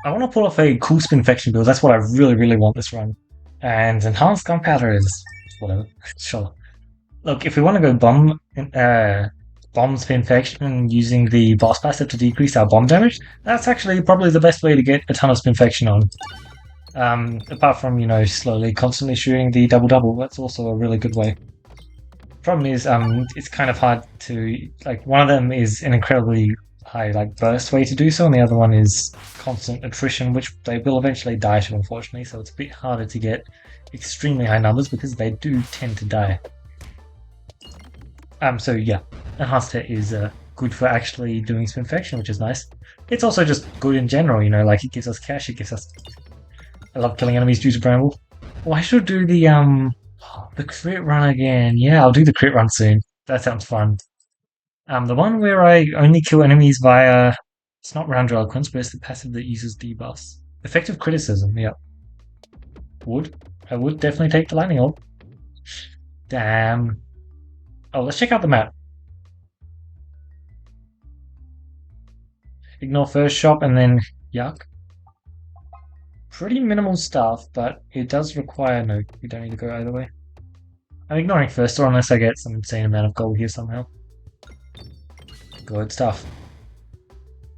I want to pull off a cool Spinfection build. That's what I really, really want this run. And enhanced gunpowder is whatever. Sure. Look, if we want to go bomb Spinfection using the boss passive to decrease our bomb damage, that's actually probably the best way to get a ton of Spinfection on. Apart from, slowly, constantly shooting the double-double, that's also a really good way. Problem is, it's kind of hard to, like, one of them is an incredibly high, like, burst way to do so, and the other one is constant attrition, which they will eventually die to, unfortunately, so it's a bit harder to get extremely high numbers because they do tend to die. So yeah, enhanced hit is good for actually doing Spinfection, which is nice. It's also just good in general, like it gives us cash, it gives us... I love killing enemies due to Bramble. Oh, I should do the crit run again. Yeah, I'll do the crit run soon. That sounds fun. The one where I only kill enemies via... It's not round eloquence, but it's the passive that uses debuffs. Effective criticism, yeah. I would definitely take the lightning orb. Damn. Oh, let's check out the map. Ignore first shop and then yuck. Pretty minimal stuff, but it does require... No, you don't need to go either way. I'm ignoring first store unless I get some insane amount of gold here somehow. Good stuff.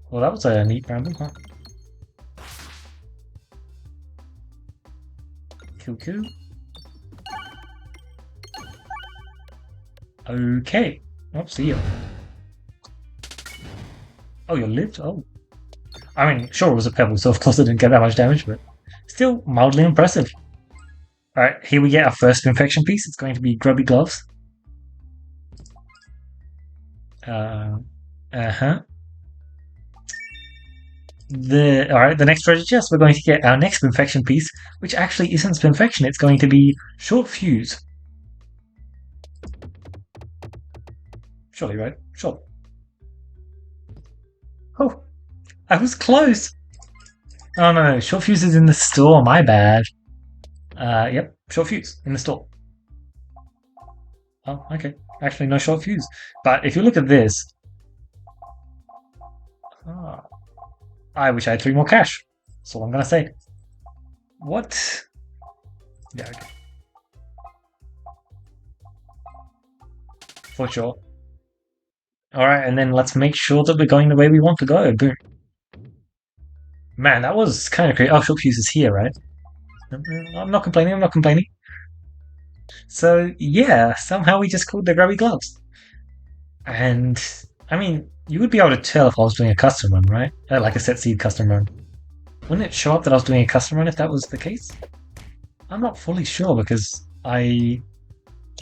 Well, that was a neat random, huh? Kill. Okay. Oh, see ya. Oh, you lived? Oh. I mean, sure it was a pebble, so of course it didn't get that much damage, but still mildly impressive. Alright, here we get our first infection piece. It's going to be grubby gloves. Uh-huh. Alright, the next treasure chest, we're going to get our next Spinfection piece, which actually isn't Spinfection, it's going to be Short Fuse. Surely, right? Sure. Oh, I was close! Oh no, Short Fuse is in the store, my bad. Yep, Short Fuse, in the store. Oh, okay. Actually, no Short Fuse. But if you look at this... Oh, I wish I had 3 more cash. That's all I'm gonna say. What? Yeah, okay. For sure. Alright, and then let's make sure that we're going the way we want to go. Boom. Man, that was kind of crazy. Oh, Short Fuse is here, right? I'm not complaining. So, yeah, somehow we just called the grubby gloves. And, I mean, you would be able to tell if I was doing a custom run, right? Like a set seed custom run. Wouldn't it show up that I was doing a custom run if that was the case? I'm not fully sure because I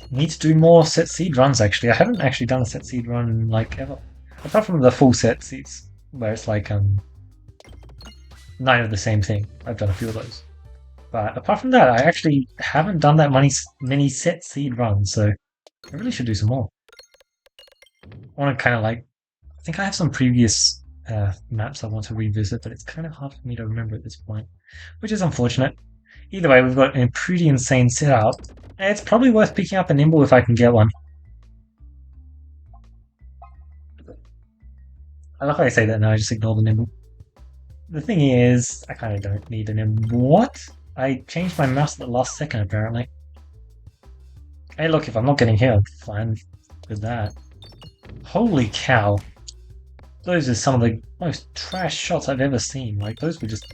need to do more set seed runs actually. I haven't actually done a set seed run like ever. Apart from the full set seeds, where it's like 9 of the same thing. I've done a few of those. But apart from that, I actually haven't done that many set seed runs, so I really should do some more. I want to kind of like... I think I have some previous maps I want to revisit, but it's kind of hard for me to remember at this point, which is unfortunate. Either way, we've got a pretty insane setup, and it's probably worth picking up a Nimble if I can get one. I love how I say that now, I just ignore the Nimble. The thing is, I kind of don't need a Nimble. What? I changed my mouse at the last second, apparently. Hey, look, if I'm not getting hit, I'm fine with that. Holy cow. Those are some of the most trash shots I've ever seen. Like, those were just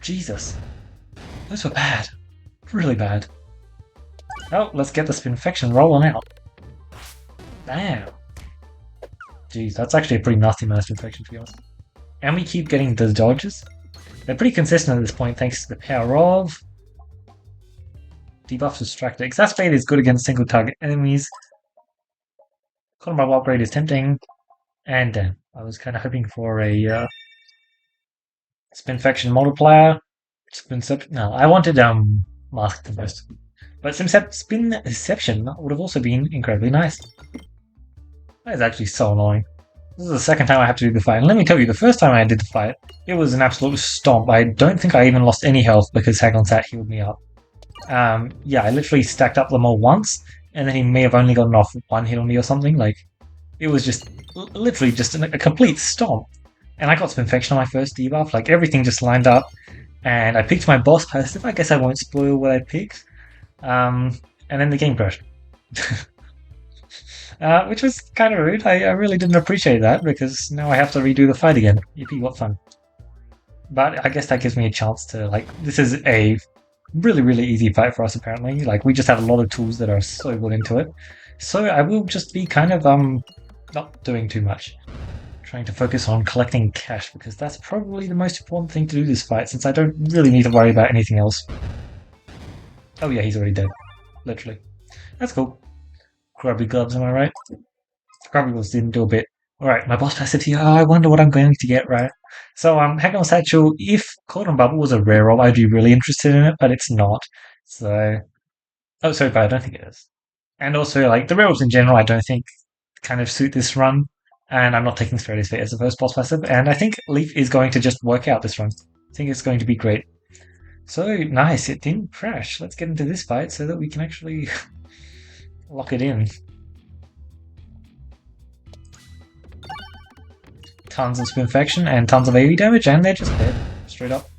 Jesus. Those were bad. Really bad. Oh, let's get the Spinfection rolling out. Damn. Jeez, that's actually a pretty nasty amount of Spinfection, to be honest. And we keep getting the dodges. They're pretty consistent at this point, thanks to the power of... Debuff Distractor. Exacerbate is good against single target enemies. Column Bubble upgrade is tempting. And damn, I was kind of hoping for a Spinfection multiplier. No, I wanted Mask the most. But Spinception would have also been incredibly nice. That is actually so annoying. This is the second time I have to do the fight. And let me tell you, the first time I did the fight, it was an absolute stomp. I don't think I even lost any health because Haglonsat healed me up. Yeah, I literally stacked up them all once, and then he may have only gotten off 1 hit on me or something. Like, it was just literally just a complete stomp. And I got Spinfection on my first debuff, like everything just lined up. And I picked my boss passive. I guess I won't spoil what I picked. And then the game crashed. Which was kind of rude. I really didn't appreciate that because now I have to redo the fight again. Yippee, what fun. But I guess that gives me a chance to, like, this is a really, really easy fight for us apparently. Like, we just have a lot of tools that are so good into it. So I will just be kind of, not doing too much. Trying to focus on collecting cash because that's probably the most important thing to do this fight since I don't really need to worry about anything else. Oh yeah, he's already dead. Literally. That's cool. Grubby gloves, am I right? Grubby gloves didn't do a bit. Alright, my boss passive here. Oh, I wonder what I'm going to get, right? So, Hang on Satchel, if Cauldron Bubble was a rare roll, I'd be really interested in it, but it's not. So, oh, sorry, but I don't think it is. And also, like, the rare rolls in general, I don't think kind of suit this run. And I'm not taking Straight Fate as the first boss passive. And I think Leaf is going to just work out this run. I think it's going to be great. So, nice, it didn't crash. Let's get into this fight so that we can actually lock it in. Tons of Spinfection and tons of AoE damage, and they're just dead. Straight up.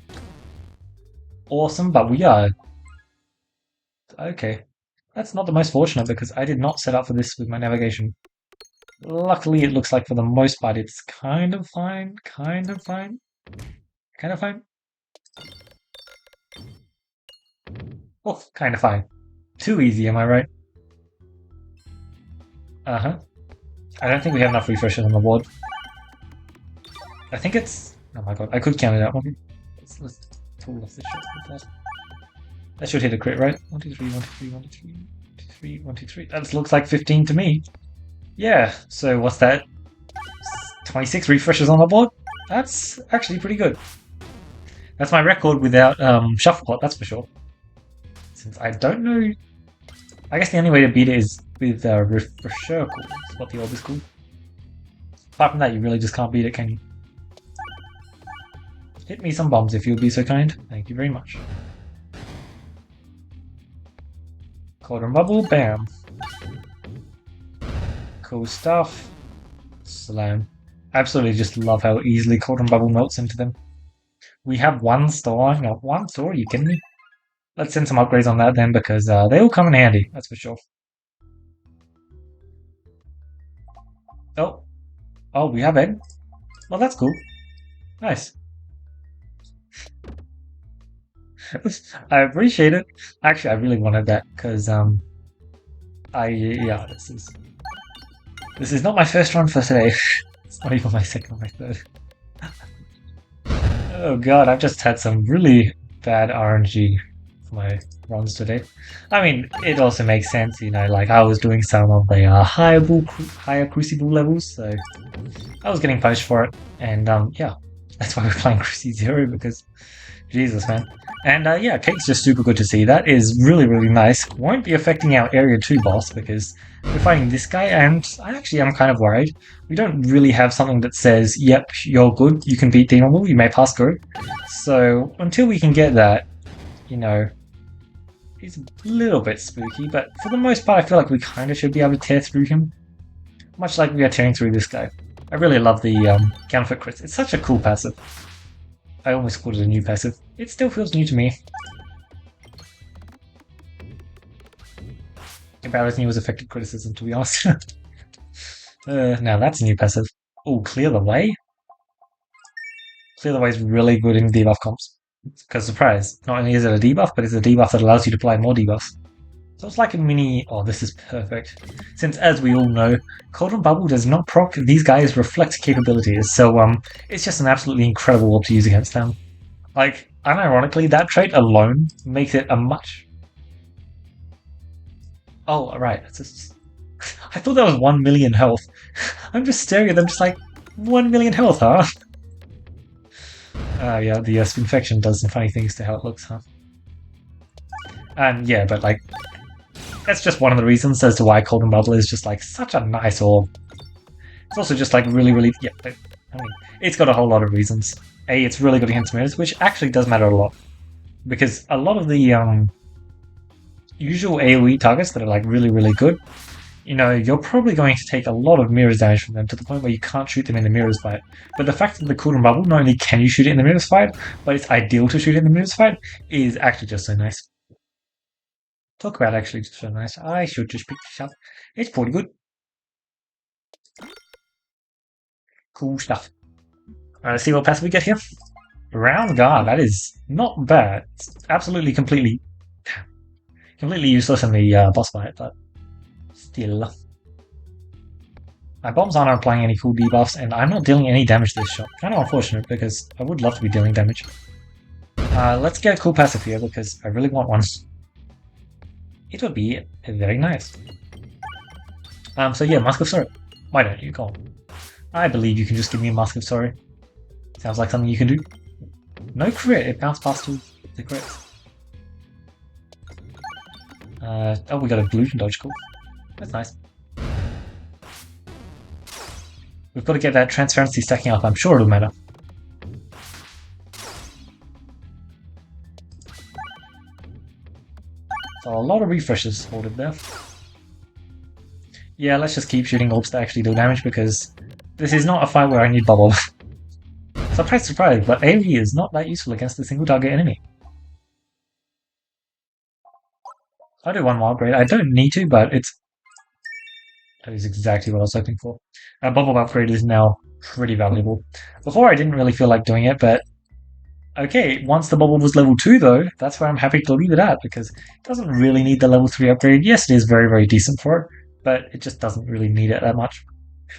Awesome, but we are... Okay. That's not the most fortunate because I did not set up for this with my navigation. Luckily, it looks like for the most part it's kind of fine, kind of fine, kind of fine. Oh, kind of fine. Too easy, am I right? Uh-huh. I don't think we have enough refreshes on the board. I think it's... Oh my god, I could count it out. Let's pull off this shot fast. That should hit a crit, right? 1, 2, 3, 1, 2, 3, 1, 2, 3, 1, 2, 3, 1, 2, 3. That looks like 15 to me. Yeah, so what's that? 26 refreshes on the board? That's actually pretty good. That's my record without Shufflepot, that's for sure. Since I don't know... I guess the only way to beat it is with Refresher, is what the orb is called. Apart from that, you really just can't beat it, can you? Hit me some bombs if you would be so kind. Thank you very much. Cauldron Bubble, bam. Cool stuff. Slam. Absolutely just love how easily Cauldron Bubble melts into them. We have one star, not one star, are you kidding me? Let's send some upgrades on that then because they will come in handy, that's for sure. Oh. Oh, we have egg? Well, that's cool. Nice. I appreciate it. Actually, I really wanted that because yeah, this is not my first run for today. It's not even my second or my third. Oh god, I've just had some really bad RNG for my runs today. I mean, it also makes sense, you know, like I was doing some of the higher Crucible levels, so I was getting punished for it, and yeah, that's why we're playing Cruci 0 because Jesus, man. And yeah, Cake's just super good to see. That is really, really nice. Won't be affecting our Area 2 boss because we're fighting this guy, and I actually am kind of worried. We don't really have something that says, yep, you're good, you can beat Demon Bull, you may pass through. So until we can get that, you know, it's a little bit spooky, but for the most part I feel like we kind of should be able to tear through him. Much like we are tearing through this guy. I really love the counterfeit crits. It's such a cool passive. I almost called it a new passive. It still feels new to me. About as new as effective criticism, to be honest. Now that's a new passive. Oh, Clear the Way? Clear the Way is really good in debuff comps. Because surprise, not only is it a debuff, but it's a debuff that allows you to apply more debuffs. So it's like a mini... Oh, this is perfect. Since, as we all know, Cauldron Bubble does not proc these guys' reflect capabilities, so it's just an absolutely incredible orb to use against them. Like, unironically, that trait alone makes it a much... Oh, right. It's just... I thought that was 1 million health. I'm just staring at them just like, 1 million health, huh? Yeah, the Spinfection does some funny things to how it looks, huh? And yeah, but like... That's just one of the reasons as to why Cauldron Bubble is just like such a nice orb. It's also just like really, really... Yeah, I mean, it's got a whole lot of reasons. A, it's really good against mirrors, which actually does matter a lot. Because a lot of the usual AoE targets that are like really, really good, you know, you're probably going to take a lot of mirrors damage from them to the point where you can't shoot them in the mirrors fight. But the fact that the cooldown bubble, not only can you shoot it in the mirrors fight, but it's ideal to shoot it in the mirrors fight, is actually just so nice. Talk about actually just so nice. I should just pick this up. It's pretty good. Cool stuff. Alright, let's see what passive we get here. Round guard, that is not bad. It's absolutely completely useless in the boss fight, but still. My bombs aren't applying any cool debuffs, and I'm not dealing any damage this shot. Kind of unfortunate, because I would love to be dealing damage. Let's get a cool passive here, because I really want one. It would be very nice. So yeah, Mask of Sorrow. Why don't you? Go on. I believe you can just give me a Mask of Sorrow. Sounds like something you can do. No crit, it bounced past the crits. Oh, we got a illusion dodge, cool. That's nice. We've got to get that transparency stacking up, I'm sure it'll matter. So a lot of refreshes hoarded there. Yeah, let's just keep shooting orbs that actually do damage because this is not a fight where I need bubble. Surprise, surprise, but AoE is not that useful against a single target enemy. I'll do one more upgrade. I don't need to, but that is exactly what I was hoping for. A bubble upgrade is now pretty valuable. Before I didn't really feel like doing it, but okay, once the bubble was level 2 though, that's where I'm happy to leave it at because it doesn't really need the level 3 upgrade. Yes, it is very, very decent for it, but it just doesn't really need it that much.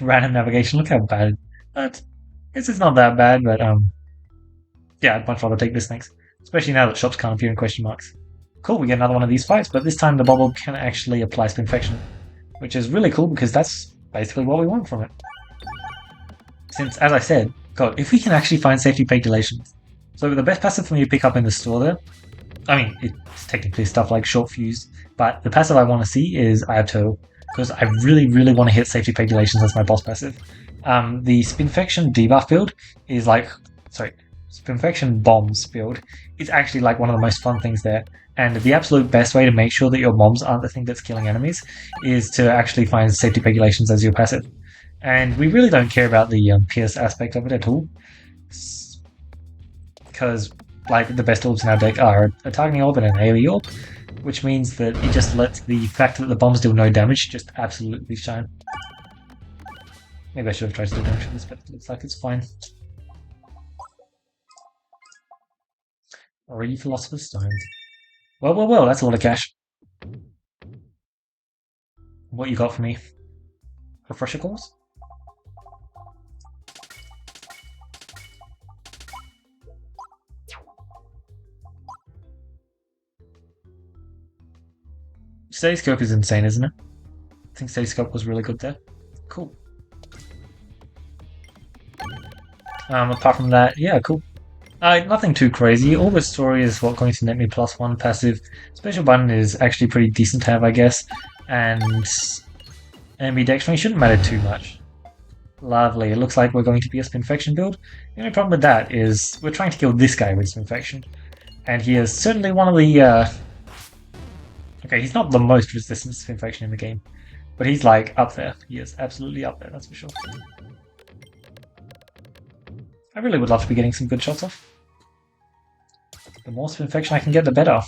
Random navigation, look how bad. But I guess it's not that bad, but yeah, I'd much rather take this next. Especially now that shops can't appear in question marks. Cool, we get another one of these fights, but this time the bubble can actually apply Spinfection, which is really cool because that's basically what we want from it. Since, as I said, God, if we can actually find safety pegulations. So the best passive for me to pick up in the store there, I mean, it's technically stuff like Short Fuse, but the passive I want to see is I Have Turtle, because I really, really want to hit safety pegulations as my boss passive. The Spinfection debuff build is like, sorry, Spinfection bombs build is actually like one of the most fun things there. And the absolute best way to make sure that your bombs aren't the thing that's killing enemies is to actually find safety pegulations as your passive. And we really don't care about the pierce aspect of it at all. Because like the best orbs in our deck are a targeting orb and an AoE orb, which means that it just lets the fact that the bombs deal no damage just absolutely shine. Maybe I should have tried to do damage for this, but it looks like it's fine. Already Philosopher's Stone. Well, that's a lot of cash. What you got for me? Refresher course? Steady is insane, isn't it? I think Steady was really good there. Cool. Apart from that, yeah, cool. Nothing too crazy. Orbit Story is what going to net me +1 passive. Special Button is actually pretty decent to have, I guess. And Ambidextrous shouldn't matter too much. Lovely. It looks like we're going to be a Spinfection build. The only problem with that is we're trying to kill this guy with Spinfection. And he is certainly one of the... Okay, he's not the most resistant to Spinfection in the game. But he's like up there. He is absolutely up there, that's for sure. I really would love to be getting some good shots off. The more Spinfection I can get, the better.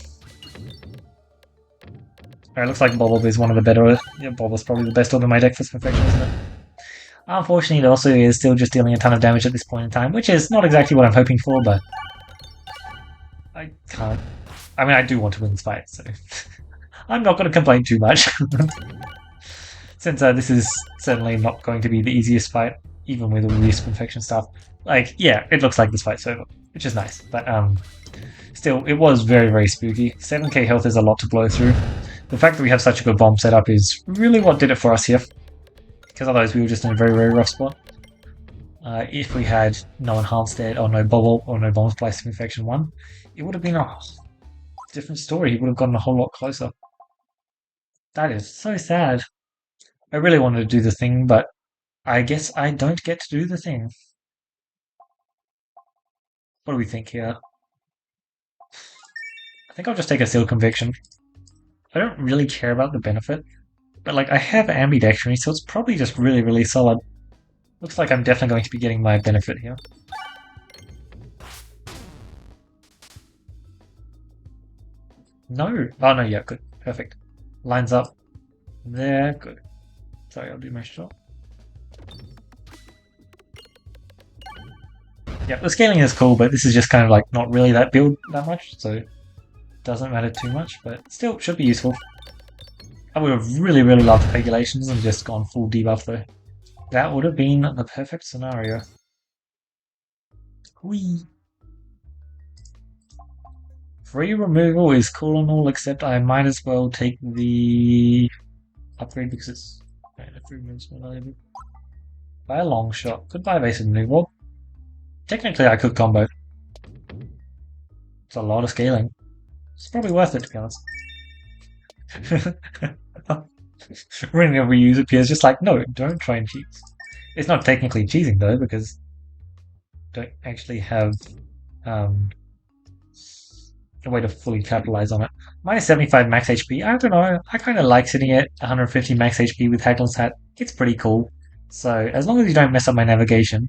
Alright, looks like Bob is one of the better... Yeah, Bob is probably the best orb in my deck for Spinfection, isn't it? Unfortunately, it also is still just dealing a ton of damage at this point in time, which is not exactly what I'm hoping for, but... I can't... I mean, I do want to win this fight, so... I'm not going to complain too much. Since this is certainly not going to be the easiest fight, even with all this Spinfection stuff. Like, yeah, it looks like this fight's over, which is nice, but still, it was very, very spooky. 7k health is a lot to blow through. The fact that we have such a good bomb setup is really what did it for us here, because otherwise we were just in a very, very rough spot. If we had no Enhanced Dead, or no Bubble, or no Bombs by Spinfection 1, it would have been a different story. He would have gotten a whole lot closer. That is so sad. I really wanted to do the thing, but I guess I don't get to do the thing. What do we think here? I think I'll just take a Seal Conviction. I don't really care about the benefit. But like, I have ambidextrous, so it's probably just really, really solid. Looks like I'm definitely going to be getting my benefit here. No! Oh no, yeah, good. Perfect. Lines up. There, good. Sorry, I'll do my shot. Yeah, the scaling is cool, but this is just kind of like not really that build that much, so it doesn't matter too much, but still should be useful. I would have really, really loved regulations and just gone full debuff though. That would have been the perfect scenario. Whee! Free removal is cool and all, except I might as well take the upgrade because it's free removal by a long shot. Goodbye evasive removal. Technically I could combo. It's a lot of scaling. It's probably worth it to be honest. Ring of reuse appears just like, no, don't try and cheat. It's not technically cheating though, because don't actually have a way to fully capitalize on it. Minus 75 max HP, I don't know, I kind of like sitting at 150 max HP with Haglin's Hat. It's pretty cool. So, as long as you don't mess up my navigation,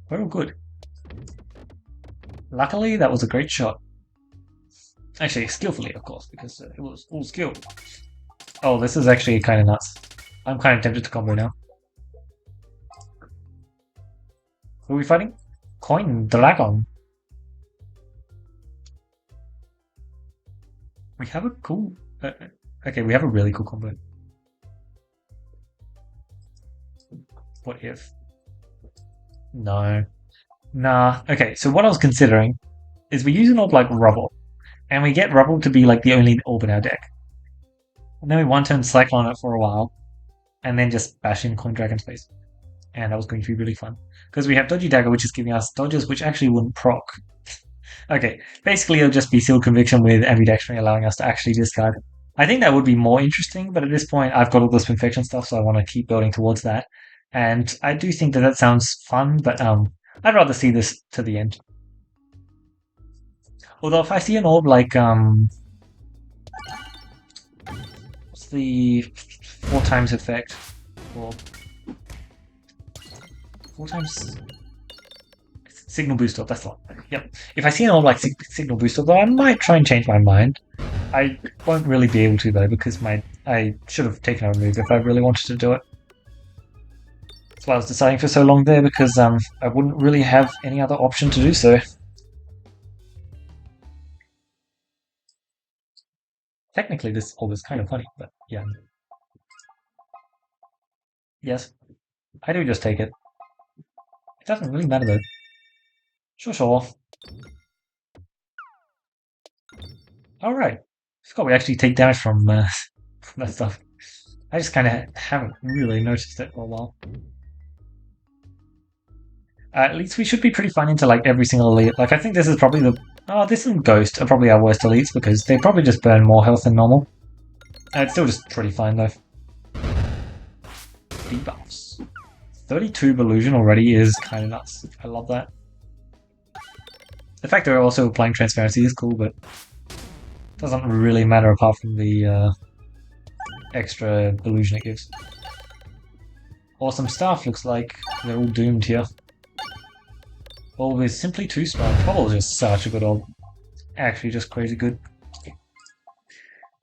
we're all good. Luckily, that was a great shot. Actually, skillfully, of course, because it was all skill. Oh, this is actually kind of nuts. I'm kind of tempted to combo now. Who are we fighting? Coin Dragon. We have a cool... okay, we have a really cool combo. What if? No. Nah. Okay, so what I was considering is we use an orb like Rubble, and we get Rubble to be like the only orb in our deck. And then we one turn cycle on it for a while, and then just bash in Coin Dragon's face. And that was going to be really fun. Because we have Dodgy Dagger, which is giving us dodges which actually wouldn't proc. Okay, basically it'll just be Sealed Conviction with Ambidextrous allowing us to actually discard. I think that would be more interesting, but at this point I've got all the Spinfection stuff, so I want to keep building towards that. And I do think that that sounds fun, but I'd rather see this to the end. Although if I see an orb like what's the 4 times effect? Or 4 times Signal Boost Orb, that's the one. Yep. If I see an orb like Signal Boost Orb, though, I might try and change my mind. I won't really be able to though, because I should have taken a move if I really wanted to do it. That's why I was deciding for so long there, because I wouldn't really have any other option to do so. Technically, this orb is kind of funny, but yeah. Yes, I do just take it. It doesn't really matter though. Sure. Alright. Forgot we actually take damage from that stuff. I just kind of haven't really noticed it for a while. At least we should be pretty fun into like every single elite. Like I think this is probably the... Oh, this and Ghost are probably our worst elites because they probably just burn more health than normal. It's still just pretty fine though. Debuffs. 32 Illusion already is kind of nuts. I love that. The fact that we're also applying Transparency is cool, but doesn't really matter apart from the extra illusion it gives. Awesome stuff. Looks like they're all doomed here. Orb is simply too strong. Trouble is just such a good orb. Actually, just crazy good.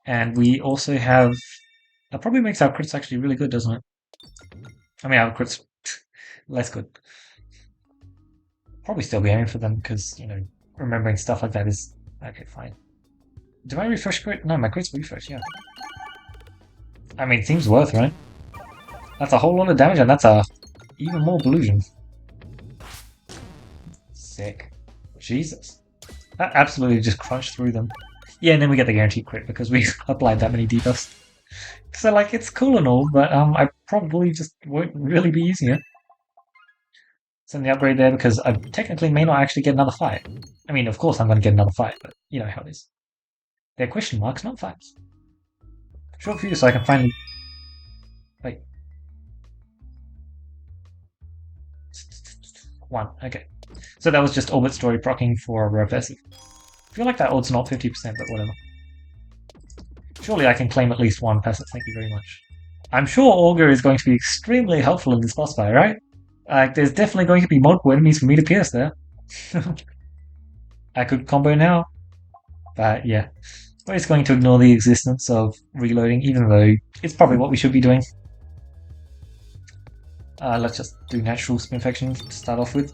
And we also have... That probably makes our crits actually really good, doesn't it? I mean, our crits less good. Probably still be aiming for them because, you know, remembering stuff like that is... Okay, fine. Do I refresh crit? No, my crit's refresh, yeah. I mean, it seems worth, right? That's a whole lot of damage and that's a even more illusion. Sick. Jesus. That absolutely just crunched through them. Yeah, and then we get the guaranteed crit because we applied that many debuffs. So, like, it's cool and all, but I probably just won't really be using it. Send the upgrade there because I technically may not actually get another fight. I mean, of course I'm going to get another fight, but you know how it is. They're question marks, not fights. Short fuse so I can finally... Wait. 1, okay. So that was just Orbit Story proccing for Reversive. I feel like that odd's not 50%, but whatever. Surely I can claim at least one passive, thank you very much. I'm sure Augur is going to be extremely helpful in this boss fight, right? Like, there's definitely going to be multiple enemies for me to pierce there. I could combo now, but yeah. We're just going to ignore the existence of reloading, even though it's probably what we should be doing. Let's just do natural Spinfection to start off with.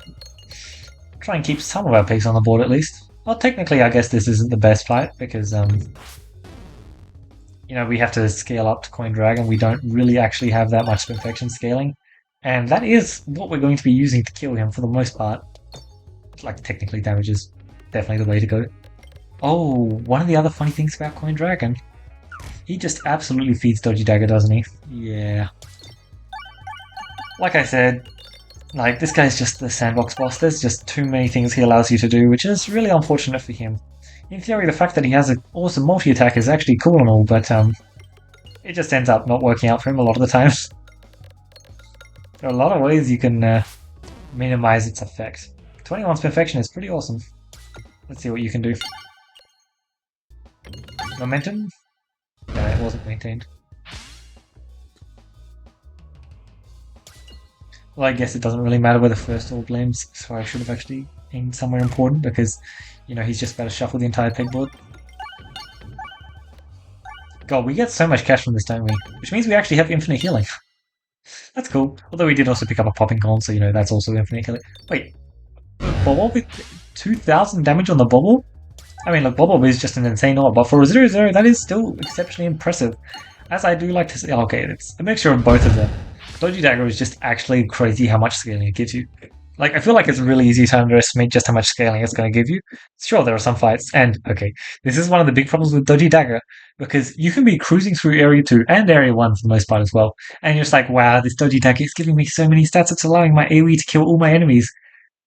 Try and keep some of our pigs on the board at least. Well, technically, I guess this isn't the best fight because, we have to scale up to Coin Dragon. We don't really actually have that much Spinfection scaling. And that is what we're going to be using to kill him for the most part. Like, technically, damage is definitely the way to go. Oh, one of the other funny things about Coin Dragon. He just absolutely feeds Dodgy Dagger, doesn't he? Yeah. Like I said, like, this guy's just the sandbox boss. There's just too many things he allows you to do, which is really unfortunate for him. In theory, the fact that he has an awesome multi-attack is actually cool and all, but it just ends up not working out for him a lot of the times. There are a lot of ways you can minimize its effect. 21's Perfection is pretty awesome. Let's see what you can do. Momentum? No, it wasn't maintained. Well, I guess it doesn't really matter where the first orb lands, so I should have actually aimed somewhere important because, he's just about to shuffle the entire pegboard. God, we get so much cash from this, don't we? Which means we actually have infinite healing. That's cool. Although we did also pick up a popping column, so that's also infinite healing. Wait, Bobble with 2,000 damage on the Bobble? I mean, look, Bobble is just an insane orb, but for a 0-0, that is still exceptionally impressive. As I do like to say, okay, it's a mixture of both of them. Dodgy Dagger is just actually crazy how much scaling it gives you. Like, I feel like it's really easy to underestimate just how much scaling it's going to give you. Sure, there are some fights, and okay, this is one of the big problems with Dodgy Dagger, because you can be cruising through Area 2 and Area 1 for the most part as well, and you're just like, wow, this Dodgy Dagger is giving me so many stats, it's allowing my AoE to kill all my enemies.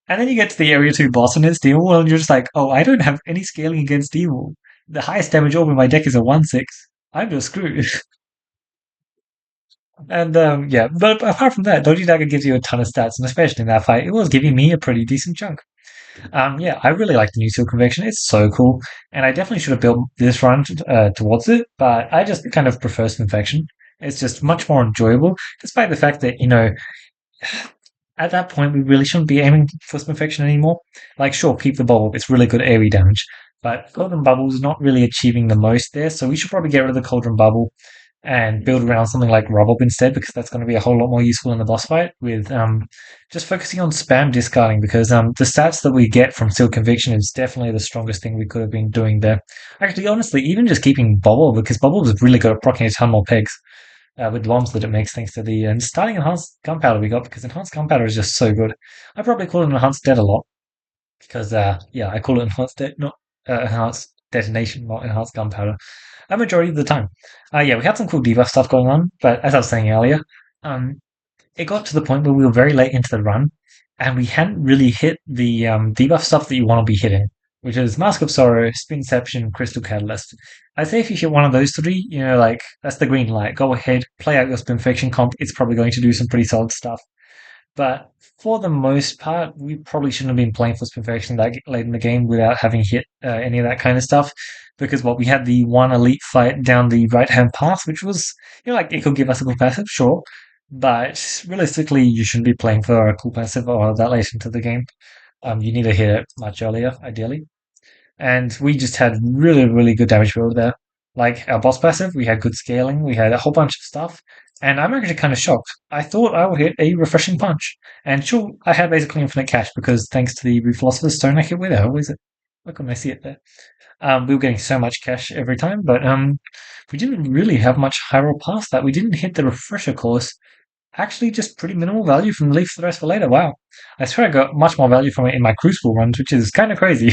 And then you get to the Area 2 boss and it's Demon, and you're just like, oh, I don't have any scaling against Demon. The highest damage orb in my deck is a 1/6. I'm just screwed. And yeah, but apart from that, Dodgy Dagger gives you a ton of stats, and especially in that fight, it was giving me a pretty decent chunk. Yeah, I really like the new Seal Convection. It's so cool, and I definitely should have built this run towards it, but I just kind of prefer Spinfection. It's just much more enjoyable, despite the fact that, at that point we really shouldn't be aiming for Spinfection anymore. Like, sure, keep the bubble, it's really good AoE damage, but Cauldron Bubble is not really achieving the most there, so we should probably get rid of the Cauldron Bubble and build around something like Rubble instead, because that's going to be a whole lot more useful in the boss fight with just focusing on spam discarding, because the stats that we get from Seal Conviction is definitely the strongest thing we could have been doing there. Actually, honestly, even just keeping Bobble, because Bobble is really good at proccing a ton more pegs with bombs that it makes thanks to the starting enhanced gunpowder we got, because enhanced gunpowder is just so good. I probably call it enhanced dead a lot, because yeah, I call it enhanced dead, not enhanced detonation, not enhanced gunpowder, a majority of the time. Yeah, we had some cool debuff stuff going on, but as I was saying earlier, um, it got to the point where we were very late into the run, and we hadn't really hit the debuff stuff that you want to be hitting, which is Mask of Sorrow, Spinception, Crystal Catalyst. I'd say if you hit one of those three, like, that's the green light. Go ahead, play out your Spinfection comp. It's probably going to do some pretty solid stuff. But for the most part, we probably shouldn't have been playing for Perfection that late in the game without having hit any of that kind of stuff. Because we had the one elite fight down the right hand path, which was, like, it could give us a cool passive, sure. But realistically, you shouldn't be playing for a cool passive or that late into the game. You need to hit it much earlier, ideally. And we just had really, really good damage build there. Like, our boss passive, we had good scaling, we had a whole bunch of stuff, and I'm actually kind of shocked. I thought I would hit a refreshing punch. And sure, I had basically infinite cash because thanks to the Philosopher's Stone, I hit where the hell is it? Why couldn't I see it there? We were getting so much cash every time, but we didn't really have much high roll past that. We didn't hit the refresher course. Actually, just pretty minimal value from the Leaf the Rest for later. Wow. I swear I got much more value from it in my Crucible runs, which is kind of crazy.